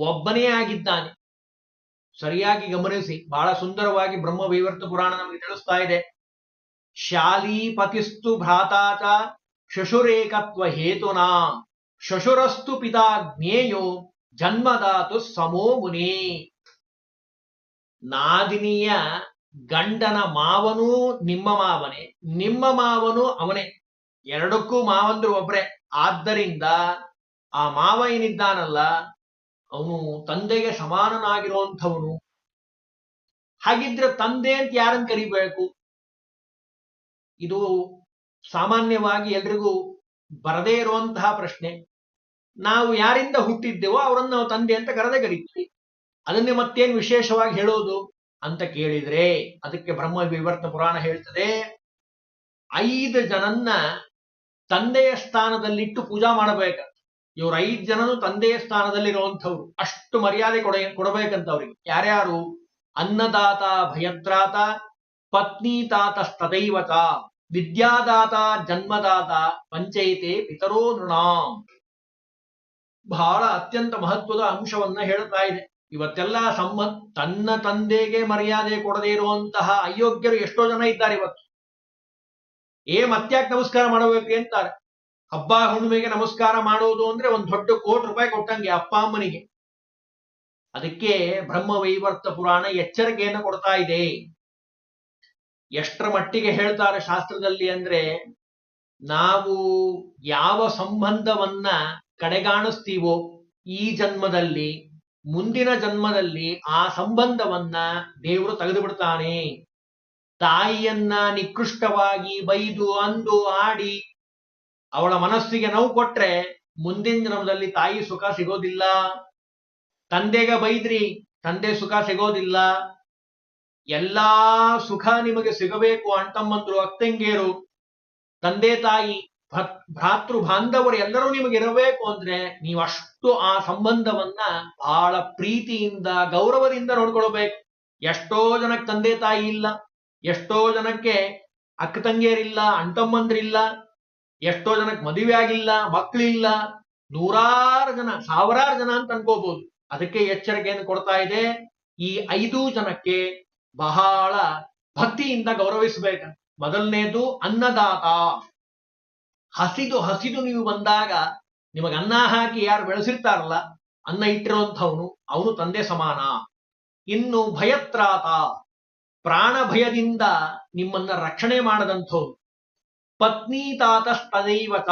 ಒಬ್ಬನೇ ಆಗಿದ್ದಾನೆ. ಸರಿಯಾಗಿ ಗಮನಿಸಿ, ಬಹಳ ಸುಂದರವಾಗಿ ಬ್ರಹ್ಮವೈವರ್ತ ಪುರಾಣ ನಮಗೆ ತಿಳಿಸ್ತಾ ಇದೆ. ಶಾಲೀಪತಿಸ್ತು ಭ್ರಾತಾಚ ಶಶುರೇಕತ್ವ ಹೇತುನಾ ಶಶುರಸ್ತು ಪಿತಾ ಜ್ಞೇಯೋ ಜನ್ಮದಾತು ಸಮೋ ಮುನಿ. ನಾದಿನಿಯ ಗಂಡನ ಮಾವನೂ ನಿಮ್ಮ ಮಾವನೇ, ನಿಮ್ಮ ಮಾವನು ಅವನೇ, ಎರಡಕ್ಕೂ ಮಾವಂದ್ರು ಒಬ್ರೆ. ಆದ್ದರಿಂದ ಆ ಮಾವ ಏನಿದ್ದಾನಲ್ಲ ಅವನು ತಂದೆಗೆ ಸಮಾನನಾಗಿರುವಂಥವನು. ಹಾಗಿದ್ರೆ ತಂದೆ ಅಂತ ಯಾರನ್ನು ಕರಿಬೇಕು? ಇದು ಸಾಮಾನ್ಯವಾಗಿ ಎಲ್ರಿಗೂ ಬರದೇ ಇರುವಂತಹ ಪ್ರಶ್ನೆ. ನಾವು ಯಾರಿಂದ ಹುಟ್ಟಿದ್ದೇವೋ ಅವರನ್ನು ನಾವು ತಂದೆ ಅಂತ ಕರೆದೇ ಕರೀತೀವಿ. ಅದನ್ನೇ ಮತ್ತೇನು ವಿಶೇಷವಾಗಿ ಹೇಳೋದು ಅಂತ ಕೇಳಿದ್ರೆ, ಅದಕ್ಕೆ ಬ್ರಹ್ಮ ವಿವರ್ತ ಪುರಾಣ ಹೇಳ್ತದೆ, 5 ಜನನ್ನ ತಂದೆಯ ಸ್ಥಾನದಲ್ಲಿಟ್ಟು ಪೂಜಾ ಮಾಡಬೇಕ. ಇವ್ರು 5 ಜನನು ತಂದೆಯ ಸ್ಥಾನದಲ್ಲಿರುವಂಥವ್ರು, ಅಷ್ಟು ಮರ್ಯಾದೆ ಕೊಡಬೇಕಂತ ಅವ್ರಿಗೆ. ಯಾರ್ಯಾರು? ಅನ್ನದಾತ ಭಯತ್ರಾತ, ಪತ್ನಿತಾತ ತದೈವತ, ವಿದ್ಯಾದಾತ ಜನ್ಮದಾತ, ಪಂಚೈತೆ ಪಿತರೋ ನೃಣಾಂ. ಬಹಳ ಅತ್ಯಂತ ಮಹತ್ವದ ಅಂಶವನ್ನ ಹೇಳ್ತಾ ಇದೆ. ಇವತ್ತೆಲ್ಲ ತನ್ನ ತಂದೆಗೆ ಮರ್ಯಾದೆ ಕೊಡದೇ ಇರುವಂತಹ ಅಯೋಗ್ಯರು ಎಷ್ಟೋ ಜನ ಇದ್ದಾರೆ ಇವತ್ತು. ಮತ್ಯಾಕ್ ನಮಸ್ಕಾರ ಮಾಡಬೇಕು ಅಂತಾರೆ. ಹಬ್ಬ ಹುಣ್ಣಿಮೆಗೆ ನಮಸ್ಕಾರ ಮಾಡೋದು ಅಂದ್ರೆ ಒಂದು ದೊಡ್ಡ ₹1,00,00,000 ಕೊಟ್ಟಂಗೆ ಅಪ್ಪ ಅಮ್ಮನಿಗೆ. ಅದಕ್ಕೆ ಬ್ರಹ್ಮವೈವರ್ತ ಪುರಾಣ ಎಚ್ಚರಿಕೆಯನ್ನು ಕೊಡ್ತಾ ಇದೆ. ಎಷ್ಟರ ಮಟ್ಟಿಗೆ ಹೇಳ್ತಾರೆ ಶಾಸ್ತ್ರದಲ್ಲಿ ಅಂದ್ರೆ, ನಾವು ಯಾವ ಸಂಬಂಧವನ್ನ ಕಡೆಗಾಣಿಸ್ತೀವೋ ಈ ಜನ್ಮದಲ್ಲಿ, ಮುಂದಿನ ಜನ್ಮದಲ್ಲಿ ಆ ಸಂಬಂಧವನ್ನ ದೇವರು ತೆಗೆದು ಬಿಡ್ತಾನೆ. ತಾಯಿಯನ್ನ ನಿಕೃಷ್ಟವಾಗಿ ಬೈದು ಅಂದು ಆಡಿ ಅವಳ ಮನಸ್ಸಿಗೆ ನೋವು ಕೊಟ್ರೆ ಮುಂದಿನ ಜನ್ಮದಲ್ಲಿ ತಾಯಿ ಸುಖ ಸಿಗೋದಿಲ್ಲ. ತಂದೆಗೆ ಬೈದ್ರಿ, ತಂದೆ ಸುಖ ಸಿಗೋದಿಲ್ಲ. ಎಲ್ಲಾ ಸುಖ ನಿಮಗೆ ಸಿಗಬೇಕು, ಅಣ್ತಮ್ಮಂದ್ರು, ಅಕ್ಕಂಗಿಯರು, ತಂದೆ ತಾಯಿ, ಭ್ರಾತೃ ಬಾಂಧವರು ಎಲ್ಲರೂ ನಿಮಗೆ ಇರಬೇಕು ಅಂದ್ರೆ ನೀವಷ್ಟು ಆ ಸಂಬಂಧವನ್ನ ಬಹಳ ಪ್ರೀತಿಯಿಂದ ಗೌರವದಿಂದ ನೋಡ್ಕೊಳ್ಬೇಕು. ಎಷ್ಟೋ ಜನಕ್ಕೆ ತಂದೆ ತಾಯಿ ಇಲ್ಲ, ಎಷ್ಟೋ ಜನಕ್ಕೆ ಅಕ್ಕ ತಂಗಿಯರಿಲ್ಲ, ಅಣ್ತಮ್ಮಂದ್ರಿಲ್ಲ, ಎಷ್ಟೋ ಜನಕ್ಕೆ ಮದುವೆ ಆಗಿಲ್ಲ, ಮಕ್ಕಳಿಲ್ಲ, ನೂರಾರು ಜನ, ಸಾವಿರಾರು ಜನ ಅಂತ ಅನ್ಕೋಬಹುದು. ಅದಕ್ಕೆ ಎಚ್ಚರಿಕೆಯನ್ನು ಕೊಡ್ತಾ ಇದೆ. ಈ 5 ಜನಕ್ಕೆ ಬಹಳ ಭಕ್ತಿಯಿಂದ ಗೌರವಿಸಬೇಕಂತ. ಮೊದಲನೇದು ಅನ್ನದಾತ. ಹಸಿದು ಹಸಿದು ನೀವು ಬಂದಾಗ ನಿಮಗೆ ಅನ್ನ ಹಾಕಿ ಯಾರು ಬೆಳೆಸಿರ್ತಾರಲ್ಲ, ಅನ್ನ ಇಟ್ಟಿರುವಂಥವನು, ಅವನು ತಂದೆ ಸಮಾನ. ಇನ್ನು ಭಯತ್ರಾತ, ಪ್ರಾಣ ಭಯದಿಂದ ನಿಮ್ಮನ್ನ ರಕ್ಷಣೆ ಮಾಡದಂಥವ್ರು. ಪತ್ನಿ ತಾತಸ್ತದೈವತ,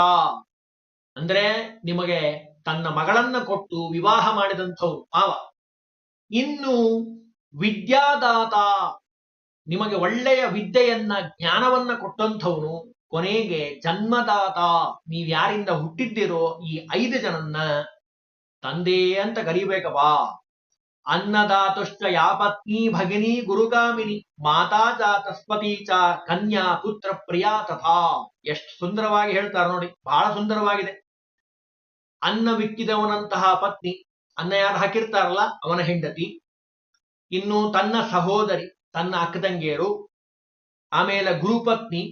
ಅಂದ್ರೆ ನಿಮಗೆ ತನ್ನ ಮಗಳನ್ನ ಕೊಟ್ಟು ವಿವಾಹ ಮಾಡಿದಂಥವ್ರು ಮಾವ. ಇನ್ನು ವಿದ್ಯಾದಾತ, ನಿಮಗೆ ಒಳ್ಳೆಯ ವಿದ್ಯೆಯನ್ನ ಜ್ಞಾನವನ್ನ ಕೊಟ್ಟಂಥವನು. ಕೊನೆಗೆ ಜನ್ಮದಾತ, ನೀವ್ಯಾರಿಂದ ಹುಟ್ಟಿದ್ದೀರೋ ಈ 5 ಜನನ್ನ ತಂದೆ ಅಂತ ಕರಿಬೇಕಪ್ಪ. ಅನ್ನದಾತುಷ್ಟ ಯಾಪತ್ನಿ ಭಗಿನಿ ಗುರುಗಾಮಿನಿ ಮಾತಾ ಚ ತಸ್ಪತಿ ಚ ಕನ್ಯಾ ಪುತ್ರ ಪ್ರಿಯಾ ತಥಾ. ಎಷ್ಟು ಸುಂದರವಾಗಿ ಹೇಳ್ತಾರೆ ನೋಡಿ, ಬಹಳ ಸುಂದರವಾಗಿದೆ. ಅನ್ನವಿತ್ತಿದವನಂತಹ ಪತ್ನಿ, ಅನ್ನ ಯಾರು ಹಾಕಿರ್ತಾರಲ್ಲ ಅವನ ಹೆಂಡತಿ. ಇನ್ನು ತನ್ನ ಸಹೋದರಿ, ತನ್ನ ಅಕ್ಕದಂಗಿಯರು. ಆಮೇಲೆ ಗುರುಪತ್ನಿ,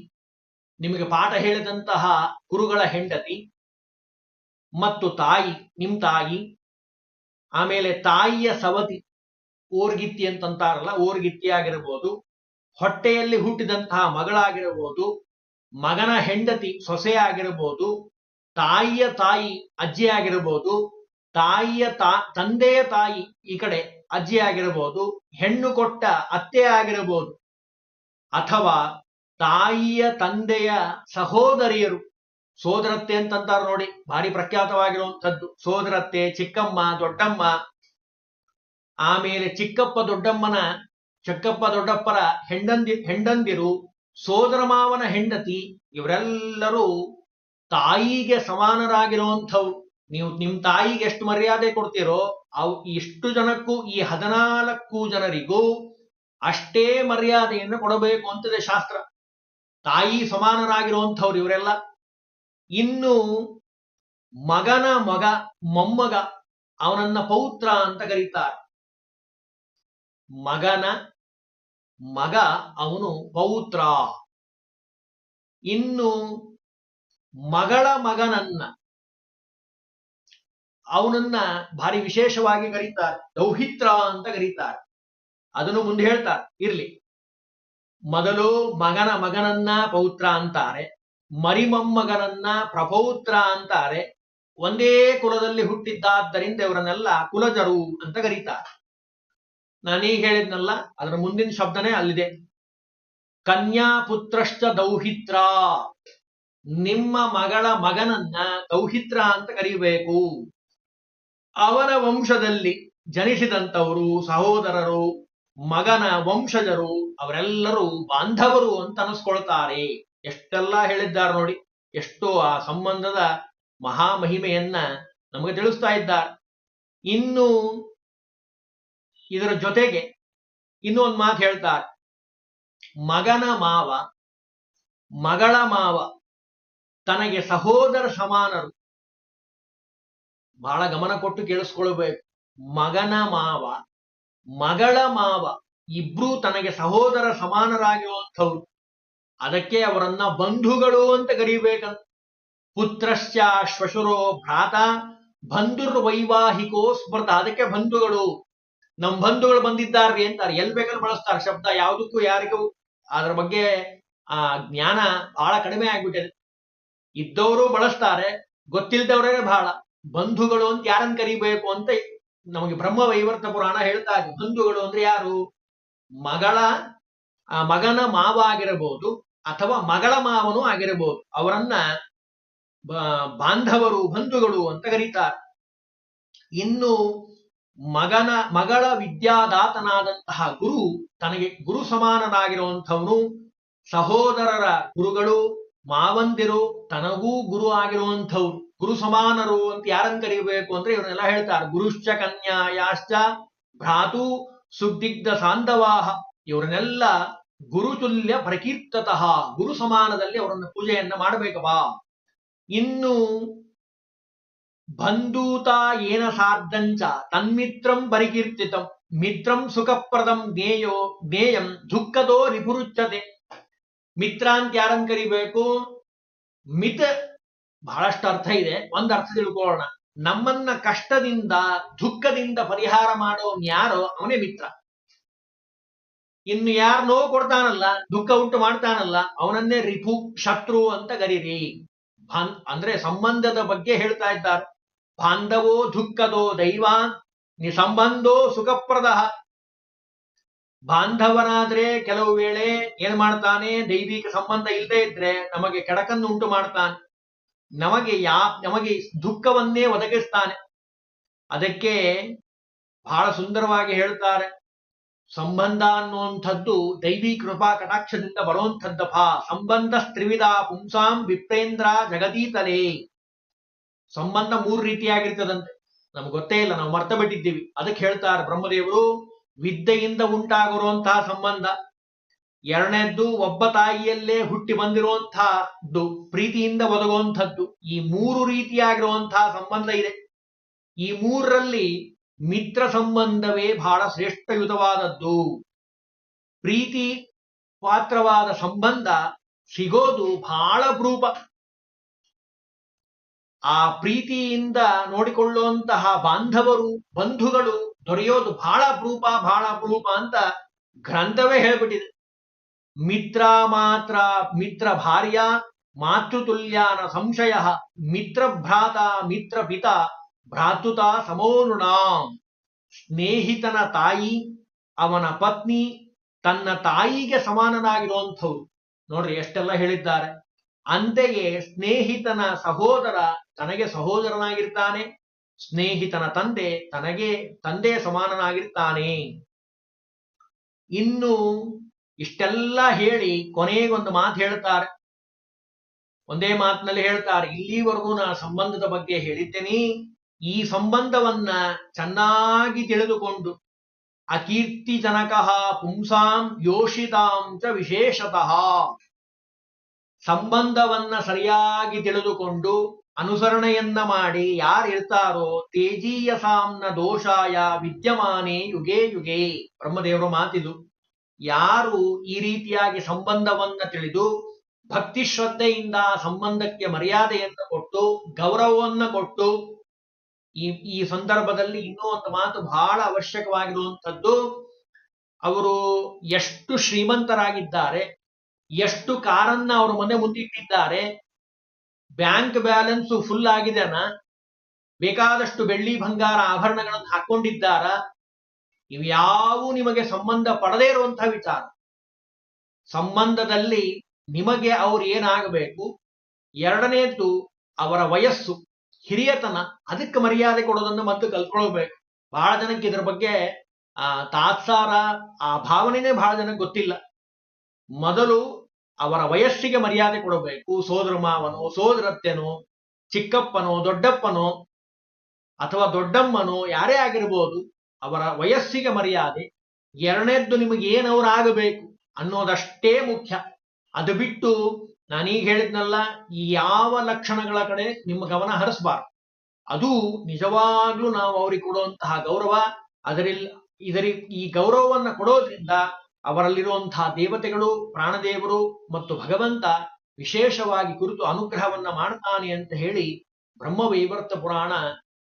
ನಿಮಗೆ ಪಾಠ ಹೇಳಿದಂತಹ ಗುರುಗಳ ಹೆಂಡತಿ. ಮತ್ತು ತಾಯಿ, ನಿಮ್ ತಾಯಿ. ಆಮೇಲೆ ತಾಯಿಯ ಸವತಿ, ಓರ್ಗಿತ್ತಿ ಅಂತಂತಾರಲ್ಲ, ಓರ್ಗಿತ್ತಿ ಆಗಿರಬಹುದು. ಹೊಟ್ಟೆಯಲ್ಲಿ ಹುಟ್ಟಿದಂತಹ ಮಗಳಾಗಿರಬಹುದು, ಮಗನ ಹೆಂಡತಿ ಸೊಸೆ ಆಗಿರಬಹುದು, ತಾಯಿಯ ತಾಯಿ ಅಜ್ಜಿ ಆಗಿರಬಹುದು, ತಂದೆಯ ತಾಯಿ ಈ ಕಡೆ ಅಜ್ಜಿ ಆಗಿರಬಹುದು, ಹೆಣ್ಣು ಕೊಟ್ಟ ಅತ್ತೆ ಆಗಿರಬಹುದು, ಅಥವಾ ತಾಯಿಯ ತಂದೆಯ ಸಹೋದರಿಯರು, ಸೋದರತ್ತೆ ಅಂತಂತಾರೆ ನೋಡಿ, ಭಾರಿ ಪ್ರಖ್ಯಾತವಾಗಿರುವಂಥದ್ದು. ಸೋದರತ್ತೆ, ಚಿಕ್ಕಮ್ಮ, ದೊಡ್ಡಮ್ಮ. ಆಮೇಲೆ ಚಿಕ್ಕಪ್ಪ ದೊಡ್ಡಪ್ಪರ ಹೆಂಡಂದಿರು, ಸೋದರ ಮಾವನ ಹೆಂಡತಿ, ಇವರೆಲ್ಲರೂ ತಾಯಿಗೆ ಸಮಾನರಾಗಿರುವಂಥವ್ರು. ನೀವು ನಿಮ್ ತಾಯಿಗೆ ಎಷ್ಟು ಮರ್ಯಾದೆ ಕೊಡ್ತೀರೋ ಇಷ್ಟು ಜನಕ್ಕೂ, ಈ 14 ಜನರಿಗೂ ಅಷ್ಟೇ ಮರ್ಯಾದೆಯನ್ನು ಕೊಡಬೇಕು ಅಂತಿದೆ ಶಾಸ್ತ್ರ. ತಾಯಿ ಸಮಾನರಾಗಿರುವಂಥವ್ರು ಇವರೆಲ್ಲ. ಇನ್ನು ಮಗನ ಮಗ, ಮೊಮ್ಮಗ, ಅವನನ್ನ ಪೌತ್ರ ಅಂತ ಕರೀತಾರೆ. ಮಗನ ಮಗ ಅವನು ಪೌತ್ರ. ಇನ್ನು ಮಗಳ ಮಗನನ್ನ, ಅವನನ್ನ ಭಾರಿ ವಿಶೇಷವಾಗಿ ಕರೀತಾರೆ, ದೌಹಿತ್ರ ಅಂತ ಕರೀತಾರೆ. ಅದನ್ನು ಮುಂದೆ ಹೇಳ್ತಾರೆ, ಇರ್ಲಿ. ಮೊದಲು ಮಗನ ಮಗನನ್ನ ಪೌತ್ರ ಅಂತಾರೆ, ಮರಿಮೊಮ್ಮಗನನ್ನ ಪ್ರಪೌತ್ರ ಅಂತಾರೆ. ಒಂದೇ ಕುಲದಲ್ಲಿ ಹುಟ್ಟಿದ್ದಾದ್ದರಿಂದ ಇವರನ್ನೆಲ್ಲ ಕುಲಜರು ಅಂತ ಕರೀತಾರೆ. ನಾನೀಗ ಹೇಳಿದ್ನಲ್ಲ, ಅದರ ಮುಂದಿನ ಶಬ್ದನೇ ಅಲ್ಲಿದೆ. ಕನ್ಯಾ ಪುತ್ರಶ್ಚ ದೌಹಿತ್ರ, ನಿಮ್ಮ ಮಗಳ ಮಗನನ್ನ ದೌಹಿತ್ರ ಅಂತ ಕರೀಬೇಕು. ಅವನ ವಂಶದಲ್ಲಿ ಜನಿಸಿದಂಥವರು ಸಹೋದರರು, ಮಗನ ವಂಶಜರು, ಅವರೆಲ್ಲರೂ ಬಾಂಧವರು ಅಂತ ಅನಿಸ್ಕೊಳ್ತಾರೆ. ಎಷ್ಟೆಲ್ಲ ಹೇಳಿದ್ದಾರೆ ನೋಡಿ, ಎಷ್ಟೋ ಆ ಸಂಬಂಧದ ಮಹಾಮಹಿಮೆಯನ್ನ ನಮಗೆ ತಿಳಿಸ್ತಾ ಇದ್ದಾರೆ. ಇನ್ನು ಇದರ ಜೊತೆಗೆ ಇನ್ನೂ ಒಂದು ಮಾತು ಹೇಳ್ತಾರೆ. ಮಗನ ಮಾವ, ಮಗಳ ಮಾವ ತನಗೆ ಸಹೋದರ ಸಮಾನರು. ಬಹಳ ಗಮನ ಕೊಟ್ಟು ಕೇಳಿಸ್ಕೊಳ್ಬೇಕು. ಮಗನ ಮಾವ, ಮಗಳ ಮಾವ ಇಬ್ರು ತನಗೆ ಸಹೋದರ ಸಮಾನರಾಗಿರುವಂಥವ್ರು. ಅದಕ್ಕೆ ಅವರನ್ನ ಬಂಧುಗಳು ಅಂತ ಕರೀಬೇಕಂತ. ಪುತ್ರಶ್ಚ ಶ್ವಶುರೋ ಭ್ರಾತ ಬಂಧುರ್ವೈವಾಹಿಕೋ ಸ್ಮೃತ. ಅದಕ್ಕೆ ಬಂಧುಗಳು, ನಮ್ ಬಂಧುಗಳು ಬಂದಿದ್ದಾರ್ರಿ ಅಂತಾರೆ. ಎಲ್ಲಿ ಬೇಕಾದ್ರೂ ಬಳಸ್ತಾರೆ ಶಬ್ದ, ಯಾವುದಕ್ಕೂ ಯಾರಿಗೂ ಅದ್ರ ಬಗ್ಗೆ ಜ್ಞಾನ ಬಹಳ ಕಡಿಮೆ ಆಗ್ಬಿಟ್ಟಿದೆ. ಇದ್ದವರು ಬಳಸ್ತಾರೆ, ಗೊತ್ತಿಲ್ದವ್ರೇ ಬಹಳ. ಬಂಧುಗಳು ಅಂತ ಯಾರನ್ನ ಕರಿಬೇಕು ಅಂತ ನಮಗೆ ಬ್ರಹ್ಮವೈವರ್ತ ಪುರಾಣ ಹೇಳ್ತಾ ಇದೆ. ಬಂಧುಗಳು ಅಂದ್ರೆ ಯಾರು? ಮಗನ ಮಾವ ಆಗಿರಬಹುದು ಅಥವಾ ಮಗಳ ಮಾವನು ಆಗಿರಬಹುದು. ಅವರನ್ನ ಬಾಂಧವರು, ಬಂಧುಗಳು ಅಂತ ಕರೀತಾರೆ. ಇನ್ನು ಮಗಳ ವಿದ್ಯಾದಾತನಾದಂತಹ ಗುರು, ತನಗೆ ಗುರು ಸಮಾನನಾಗಿರುವಂಥವನು. ಸಹೋದರರ ಗುರುಗಳು, ಮಾವಂದಿರು ತನಗೂ ಗುರು ಆಗಿರುವಂಥವ್ರು, ಗುರು ಸಮಾನರು ಅಂತ ಯಾರನ್ನು ಕರೀಬೇಕು ಅಂದ್ರೆ ಇವನ್ನೆಲ್ಲ ಹೇಳ್ತಾರೆ. ಗುರುಶ್ಚ ಕನ್ಯಾಯಾಶ್ಚ ಭ್ರಾತು ಸುಗ್ದಿಗ್ಧ ಸಾಂಧವಾಹ. ಇವರನ್ನೆಲ್ಲ ಗುರುತುಲ್ಯ ಪ್ರಕೀರ್ತತಃ, ಗುರು ಸಮಾನದಲ್ಲಿ ಅವರನ್ನ ಪೂಜೆಯನ್ನ ಮಾಡಬೇಕಪ್ಪ. ಇನ್ನು ಬಂಧೂತ ಏನ ಸಾರ್ಧಂಚ ತನ್ಮಿತ್ರಂ ಪರಿಕೀರ್ತಿತಂ ಮಿತ್ರಂ ಸುಖಪ್ರದಂ ಜ್ಞೇಯಂ ದುಃಖದೋ ರಿಪುರುಚ್ಯತೆ. ಮಿತ್ರ ಅಂತ ಯಾರನ್ನು ಕರಿಬೇಕು? ಮಿತ ಬಹಳಷ್ಟು ಅರ್ಥ ಇದೆ, ಒಂದು ಅರ್ಥ ತಿಳ್ಕೊಳ್ಳೋಣ. ನಮ್ಮನ್ನ ಕಷ್ಟದಿಂದ ದುಃಖದಿಂದ ಪರಿಹಾರ ಮಾಡೋನ್ ಯಾರೋ ಅವನೇ ಮಿತ್ರ. ಇನ್ನು ಯಾರನ್ನೋ ಕೊಡ್ತಾನಲ್ಲ, ದುಃಖ ಉಂಟು ಮಾಡ್ತಾನಲ್ಲ, ಅವನನ್ನೇ ರಿಪು, ಶತ್ರು ಅಂತ ಕರೀರಿ. ಅಂದ್ರೆ ಸಂಬಂಧದ ಬಗ್ಗೆ ಹೇಳ್ತಾ ಇದ್ದಾರೆ. ಬಾಂಧವೋ ದುಃಖದೋ ದೈವಾನ್ ನಿಸಂಬಂಧೋ ಸುಖಪ್ರದ. ಬಾಂಧವನಾದ್ರೆ ಕೆಲವು ವೇಳೆ ಏನ್ ಮಾಡ್ತಾನೆ, ದೈವಿಕ ಸಂಬಂಧ ಇಲ್ಲದೆ ಇದ್ರೆ ನಮಗೆ ಕೆಡಕನ್ನು ಉಂಟು ಮಾಡ್ತಾನೆ, ನಮಗೆ ದುಃಖವನ್ನೇ ಒದಗಿಸ್ತಾನೆ. ಅದಕ್ಕೆ ಬಹಳ ಸುಂದರವಾಗಿ ಹೇಳ್ತಾರೆ, ಸಂಬಂಧ ಅನ್ನುವಂಥದ್ದು ದೈವಿ ಕೃಪಾ ಕಟಾಕ್ಷದಿಂದ ಬರುವಂಥದ್ದಪ್ಪ. ಸಂಬಂಧ ತ್ರಿವಿಧ ಪುಂಸಾಂ ವಿಪ್ರೇಂದ್ರ ಜಗದೀತಲೇ. ಸಂಬಂಧ 3 ರೀತಿಯಾಗಿರ್ತದಂತೆ, ನಮ್ಗೆ ಗೊತ್ತೇ ಇಲ್ಲ, ನಾವು ಮರ್ತ ಬಿಟ್ಟಿದ್ದೀವಿ. ಅದಕ್ಕೆ ಹೇಳ್ತಾರೆ ಬ್ರಹ್ಮದೇವರು, ವಿದ್ಯೆಯಿಂದ ಉಂಟಾಗಿರುವಂತಹ ಸಂಬಂಧ. ಎರಡನೇದ್ದು ಒಬ್ಬ ತಾಯಿಯಲ್ಲೇ ಹುಟ್ಟಿ ಬಂದಿರುವಂತಹದ್ದು, ಪ್ರೀತಿಯಿಂದ ಒದಗುವಂಥದ್ದು. ಈ 3 ರೀತಿಯಾಗಿರುವಂತಹ ಸಂಬಂಧ ಇದೆ. ಈ 3ರಲ್ಲಿ ಮಿತ್ರ ಸಂಬಂಧವೇ ಬಹಳ ಶ್ರೇಷ್ಠಯುತವಾದದ್ದು. ಪ್ರೀತಿ ಪಾತ್ರವಾದ ಸಂಬಂಧ ಸಿಗೋದು ಬಹಳ ಅಪರೂಪ. ಆ ಪ್ರೀತಿಯಿಂದ ನೋಡಿಕೊಳ್ಳುವಂತಹ ಬಾಂಧವರು, ಬಂಧುಗಳು ದೊರೆಯೋದು ಬಹಳ ಅಪರೂಪ ಅಂತ ಗ್ರಂಥವೇ ಹೇಳ್ಬಿಟ್ಟಿದೆ. ಮಿತ್ರ ಮಾತ್ರ ಮಿತ್ರ ಭಾರ್ಯ ಮಾತೃತುಲ್ಯಾನ ಸಂಶಯ, ಮಿತ್ರ ಭ್ರಾತ ಮಿತ್ರ ಪಿತ ಭ್ರಾತೃತ ಸಮೋನುಣ. ಸ್ನೇಹಿತನ ತಾಯಿ, ಅವನ ಪತ್ನಿ ತನ್ನ ತಾಯಿಗೆ ಸಮಾನನಾಗಿರುವಂಥವ್ರು. ನೋಡ್ರಿ ಎಷ್ಟೆಲ್ಲ ಹೇಳಿದ್ದಾರೆ. ಅಂತೆಯೇ ಸ್ನೇಹಿತನ ಸಹೋದರ ತನಗೆ ಸಹೋದರನಾಗಿರ್ತಾನೆ, ಸ್ನೇಹಿತನ ತಂದೆ ತನಗೆ ತಂದೆ ಸಮಾನನಾಗಿರ್ತಾನೆ. ಇನ್ನು ಇಷ್ಟೆಲ್ಲ ಹೇಳಿ ಕೊನೆಗೊಂದು ಮಾತು ಹೇಳ್ತಾರೆ. ಒಂದೇ ಮಾತಿನಲ್ಲಿ ಹೇಳ್ತಾರೆ, ಇಲ್ಲಿವರೆಗೂ ನಾನು ಸಂಬಂಧದ ಬಗ್ಗೆ ಹೇಳಿದ್ದೇನೆ. ಈ ಸಂಬಂಧವನ್ನ ಚೆನ್ನಾಗಿ ತಿಳಿದುಕೊಂಡು ಅಕೀರ್ತಿ ಜನಕಃ ಪುಂಸಾಂ ಯೋಷಿತಾಂ ಚ ವಿಶೇಷತಃ. ಸಂಬಂಧವನ್ನ ಸರಿಯಾಗಿ ತಿಳಿದುಕೊಂಡು ಅನುಸರಣೆಯನ್ನ ಮಾಡಿ ಯಾರಿರ್ತಾರೋ ತೇಜೀಯಸಾಂನ ದೋಷಾಯ ವಿದ್ಯಮಾನೇ ಯುಗೇ ಯುಗೇ. ಬ್ರಹ್ಮದೇವರ ಮಾತಿದು. ಯಾರು ಈ ರೀತಿಯಾಗಿ ಸಂಬಂಧವನ್ನ ತಿಳಿದು ಭಕ್ತಿ ಶ್ರದ್ಧೆಯಿಂದ ಸಂಬಂಧಕ್ಕೆ ಮರ್ಯಾದೆಯನ್ನು ಕೊಟ್ಟು ಗೌರವವನ್ನು ಕೊಟ್ಟು, ಈ ಸಂದರ್ಭದಲ್ಲಿ ಇನ್ನೂ ಒಂದು ಮಾತು ಬಹಳ ಅವಶ್ಯಕವಾಗಿರುವಂಥದ್ದು, ಅವರು ಎಷ್ಟು ಶ್ರೀಮಂತರಾಗಿದ್ದಾರೆ, ಎಷ್ಟು ಕಾರನ್ನ ಅವರ ಮನೆ ಮುಂದಿಟ್ಟಿದ್ದಾರೆ, ಬ್ಯಾಂಕ್ ಬ್ಯಾಲೆನ್ಸ್ ಫುಲ್ ಆಗಿದೆನ, ಬೇಕಾದಷ್ಟು ಬೆಳ್ಳಿ ಬಂಗಾರ ಆಭರಣಗಳನ್ನು ಹಾಕೊಂಡಿದ್ದಾರ, ಇವ್ಯಾವೂ ನಿಮಗೆ ಸಂಬಂಧ ಪಡದೇ ಇರುವಂತಹ ವಿಚಾರ. ಸಂಬಂಧದಲ್ಲಿ ನಿಮಗೆ ಅವ್ರು ಏನಾಗಬೇಕು, ಎರಡನೇದ್ದು ಅವರ ವಯಸ್ಸು, ಹಿರಿಯತನ, ಅದಕ್ಕೆ ಮರ್ಯಾದೆ ಕೊಡೋದನ್ನು ಮತ್ತು ಕಲ್ತ್ಕೊಳ್ಬೇಕು. ಬಹಳ ಜನಕ್ಕೆ ಇದ್ರ ಬಗ್ಗೆ ತಾತ್ಸಾರ, ಆ ಭಾವನೆನೇ ಬಹಳ ಜನಕ್ಕೆ ಗೊತ್ತಿಲ್ಲ. ಮೊದಲು ಅವರ ವಯಸ್ಸಿಗೆ ಮರ್ಯಾದೆ ಕೊಡಬೇಕು. ಸೋದರ ಮಾವನೋ, ಸೋದರತ್ತೆನೋ, ಚಿಕ್ಕಪ್ಪನೋ, ದೊಡ್ಡಪ್ಪನೋ ಅಥವಾ ದೊಡ್ಡಮ್ಮನೋ ಯಾರೇ ಆಗಿರ್ಬೋದು, ಅವರ ವಯಸ್ಸಿಗೆ ಮರ್ಯಾದೆ. ಎರಡನೇದ್ದು ನಿಮಗೆ ಏನವರಾಗಬೇಕು ಅನ್ನೋದಷ್ಟೇ ಮುಖ್ಯ. ಅದು ಬಿಟ್ಟು ನಾನೀಗ ಹೇಳಿದ್ನಲ್ಲ, ಈ ಯಾವ ಲಕ್ಷಣಗಳ ಕಡೆ ನಿಮ್ಮ ಗಮನ ಹರಿಸಬಾರ್ದು. ಅದು ನಿಜವಾಗ್ಲೂ ನಾವು ಅವ್ರಿಗೆ ಕೊಡುವಂತಹ ಗೌರವ. ಈ ಗೌರವವನ್ನು ಕೊಡೋದ್ರಿಂದ ಅವರಲ್ಲಿರುವಂತಹ ದೇವತೆಗಳು, ಪ್ರಾಣದೇವರು ಮತ್ತು ಭಗವಂತ ವಿಶೇಷವಾಗಿ ಕುರಿತು ಅನುಗ್ರಹವನ್ನ ಮಾಡ್ತಾನೆ ಅಂತ ಹೇಳಿ ಬ್ರಹ್ಮವೈವರ್ತ ಪುರಾಣ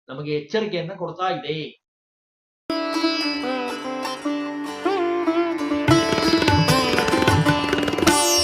ನಮಗೆ ಎಚ್ಚರಿಕೆಯನ್ನ ಕೊಡ್ತಾ ಇದೆ.